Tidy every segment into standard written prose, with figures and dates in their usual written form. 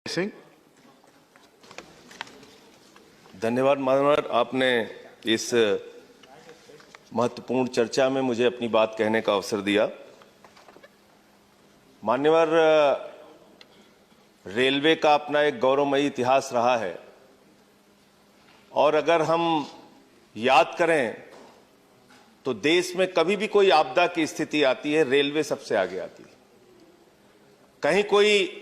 सिंह। धन्यवाद मानवर, आपने इस महत्वपूर्ण चर्चा में मुझे अपनी बात कहने का अवसर दिया। मान्यवर, रेलवे का अपना एक गौरवमयी इतिहास रहा है और अगर हम याद करें तो देश में कभी भी कोई आपदा की स्थिति आती है, रेलवे सबसे आगे आती है। कहीं कोई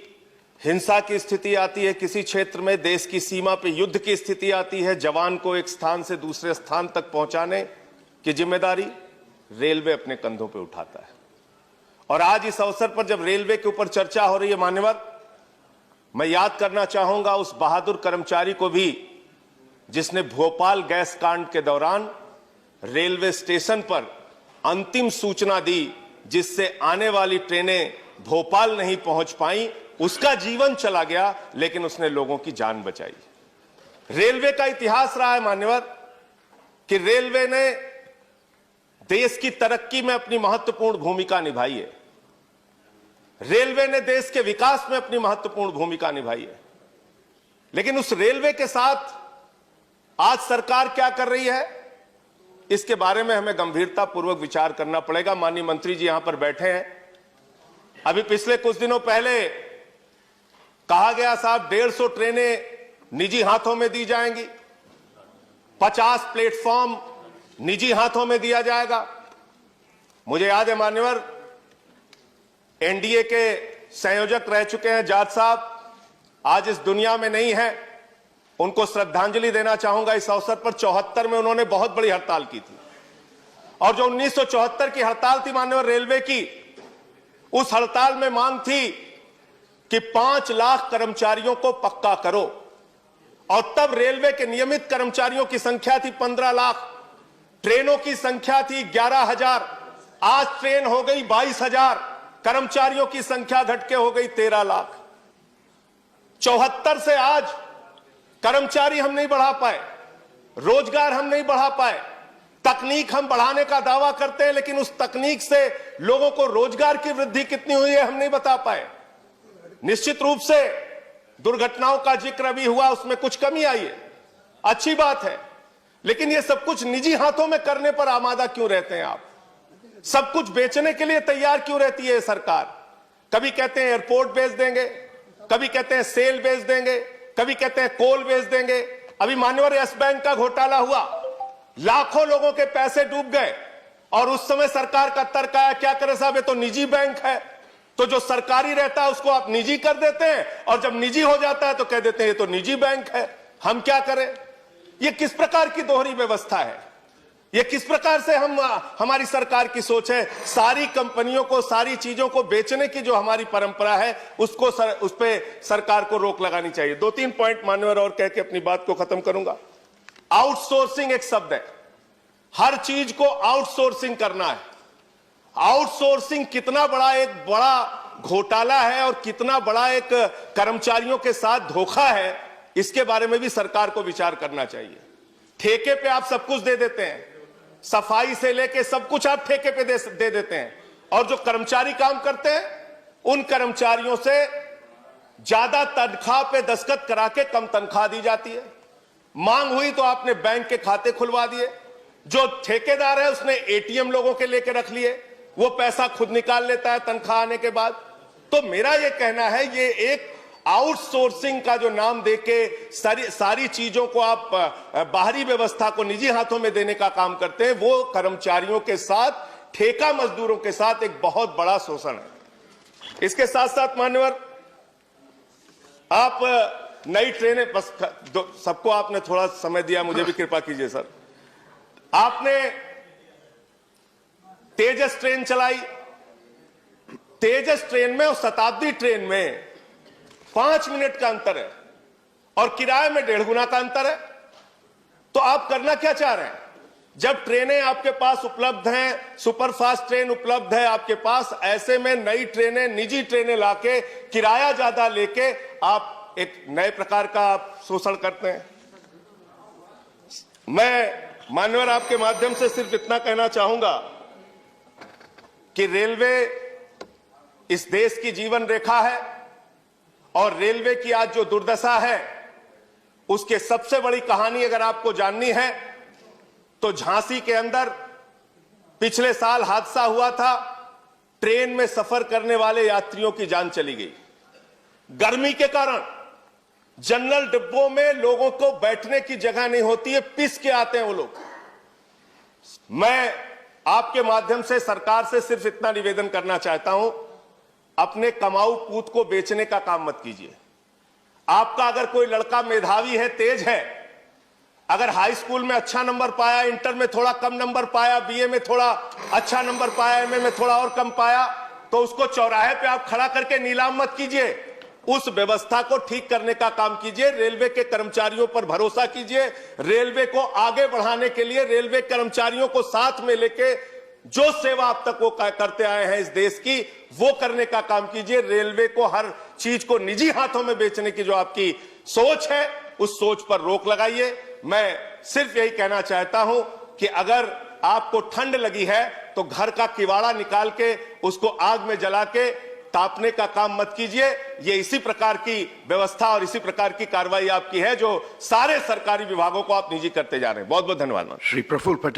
हिंसा की स्थिति आती है, किसी क्षेत्र में देश की सीमा पे युद्ध की स्थिति आती है, जवान को एक स्थान से दूसरे स्थान तक पहुंचाने की जिम्मेदारी रेलवे अपने कंधों पे उठाता है। और आज इस अवसर पर जब रेलवे के ऊपर चर्चा हो रही है मान्यवर, मैं याद करना चाहूंगा उस बहादुर कर्मचारी को भी जिसने भोपाल गैस कांड के दौरान रेलवे स्टेशन पर अंतिम सूचना दी, जिससे आने वाली ट्रेनें भोपाल नहीं पहुंच पाई। उसका जीवन चला गया लेकिन उसने लोगों की जान बचाई। रेलवे का इतिहास रहा है मान्यवर कि रेलवे ने देश की तरक्की में अपनी महत्वपूर्ण भूमिका निभाई है। रेलवे ने देश के विकास में अपनी महत्वपूर्ण भूमिका निभाई है। लेकिन उस रेलवे के साथ आज सरकार क्या कर रही है, इसके बारे में हमें गंभीरतापूर्वक विचार करना पड़ेगा। माननीय मंत्री जी यहां पर बैठे हैं। अभी पिछले कुछ दिनों पहले कहा गया साहब 150 ट्रेनें निजी हाथों में दी जाएंगी, 50 प्लेटफॉर्म निजी हाथों में दिया जाएगा। मुझे याद है मान्यवर, एनडीए के संयोजक रह चुके हैं जाट साहब, आज इस दुनिया में नहीं है। उनको श्रद्धांजलि देना चाहूंगा इस अवसर पर। 74 में उन्होंने बहुत बड़ी हड़ताल की थी और जो 1974 की हड़ताल थी मान्यवर रेलवे की, उस हड़ताल में मांग थी कि 5 लाख कर्मचारियों को पक्का करो। और तब रेलवे के नियमित कर्मचारियों की संख्या थी 15 लाख, ट्रेनों की संख्या थी 11,000। आज ट्रेन हो गई 22,000, कर्मचारियों की संख्या घट के हो गई 13 लाख। 74 से आज कर्मचारी हम नहीं बढ़ा पाए, रोजगार हम नहीं बढ़ा पाए। तकनीक हम बढ़ाने का दावा करते हैं लेकिन उस तकनीक से लोगों को रोजगार की वृद्धि कितनी हुई है हम नहीं बता पाए। निश्चित रूप से दुर्घटनाओं का जिक्र अभी हुआ, उसमें कुछ कमी आई है, अच्छी बात है। लेकिन ये सब कुछ निजी हाथों में करने पर आमादा क्यों रहते हैं आप? सब कुछ बेचने के लिए तैयार क्यों रहती है सरकार? कभी कहते हैं एयरपोर्ट बेच देंगे, कभी कहते हैं सेल बेच देंगे, कभी कहते हैं कोल बेच देंगे। अभी मान्यवर यस बैंक का घोटाला हुआ, लाखों लोगों के पैसे डूब गए और उस समय सरकार का तर्क आया, क्या करे साहब ये तो निजी बैंक है, तो जो सरकारी रहता है उसको आप निजी कर देते हैं और जब निजी हो जाता है तो कह देते हैं ये तो निजी बैंक है, हम क्या करें? ये किस प्रकार की दोहरी व्यवस्था है? ये किस प्रकार से हमारी सरकार की सोच है? सारी कंपनियों को, सारी चीजों को बेचने की जो हमारी परंपरा है उसको उस पे सरकार को रोक लगानी चाहिए। 2-3 पॉइंट मान्यवर और कह के अपनी बात को खत्म करूंगा। आउटसोर्सिंग एक शब्द है, हर चीज को आउटसोर्सिंग करना है। आउटसोर्सिंग कितना बड़ा घोटाला है और कितना बड़ा एक कर्मचारियों के साथ धोखा है, इसके बारे में भी सरकार को विचार करना चाहिए। ठेके पे आप सब कुछ दे देते हैं, सफाई से लेके सब कुछ आप ठेके पे दे देते हैं और जो कर्मचारी काम करते हैं उन कर्मचारियों से ज्यादा तनख्वाह पे दस्तखत करा के कम तनख्वाह दी जाती है। मांग हुई तो आपने बैंक के खाते खुलवा दिए। जो ठेकेदार है उसने एटीएम लोगों के लेके रख लिए, वो पैसा खुद निकाल लेता है तनख्वाह आने के बाद। तो मेरा ये कहना है ये एक आउटसोर्सिंग का जो नाम देके सारी चीजों को आप बाहरी व्यवस्था को निजी हाथों में देने का काम करते हैं, वो कर्मचारियों के साथ, ठेका मजदूरों के साथ एक बहुत बड़ा शोषण है। इसके साथ साथ मान्यवर, आप नई ट्रेनें, बस सबको आपने थोड़ा समय दिया, मुझे भी कृपा कीजिए सर। आपने तेजस ट्रेन चलाई, तेजस ट्रेन में और शताब्दी ट्रेन में 5 मिनट का अंतर है और किराए में 1.5 गुना का अंतर है। तो आप करना क्या चाह रहे हैं? जब ट्रेनें आपके पास उपलब्ध हैं, सुपरफास्ट ट्रेन उपलब्ध है आपके पास, ऐसे में नई ट्रेनें, निजी ट्रेनें लाके किराया ज्यादा लेके आप एक नए प्रकार का आप शोषण करते हैं। मैं मान्यवर आपके माध्यम से सिर्फ इतना कहना चाहूंगा कि रेलवे इस देश की जीवन रेखा है और रेलवे की आज जो दुर्दशा है, उसके सबसे बड़ी कहानी अगर आपको जाननी है तो झांसी के अंदर पिछले साल हादसा हुआ था। ट्रेन में सफर करने वाले यात्रियों की जान चली गई। गर्मी के कारण जनरल डिब्बों में लोगों को बैठने की जगह नहीं होती है, पिस के आते हैं वो लोग। मैं आपके माध्यम से सरकार से सिर्फ इतना निवेदन करना चाहता हूं, अपने कमाऊ पूत को बेचने का काम मत कीजिए। आपका अगर कोई लड़का मेधावी है, तेज है, अगर हाई स्कूल में अच्छा नंबर पाया, इंटर में थोड़ा कम नंबर पाया, बीए में थोड़ा अच्छा नंबर पाया, एमए में थोड़ा और कम पाया, तो उसको चौराहे पे आप खड़ा करके नीलाम मत कीजिए। उस व्यवस्था को ठीक करने का काम कीजिए। रेलवे के कर्मचारियों पर भरोसा कीजिए। रेलवे को आगे बढ़ाने के लिए रेलवे कर्मचारियों को साथ में लेके जो सेवा अब तक वो करते आए हैं इस देश की, वो करने का काम कीजिए। रेलवे को हर चीज को निजी हाथों में बेचने की जो आपकी सोच है, उस सोच पर रोक लगाइए। मैं सिर्फ यही कहना चाहता हूं कि अगर आपको ठंड लगी है तो घर का किवाड़ा निकाल के उसको आग में जला के तापने का काम मत कीजिए। ये इसी प्रकार की व्यवस्था और इसी प्रकार की कार्रवाई आपकी है जो सारे सरकारी विभागों को आप निजी करते जा रहे हैं। बहुत बहुत धन्यवाद। श्री प्रफुल्ल पटेल।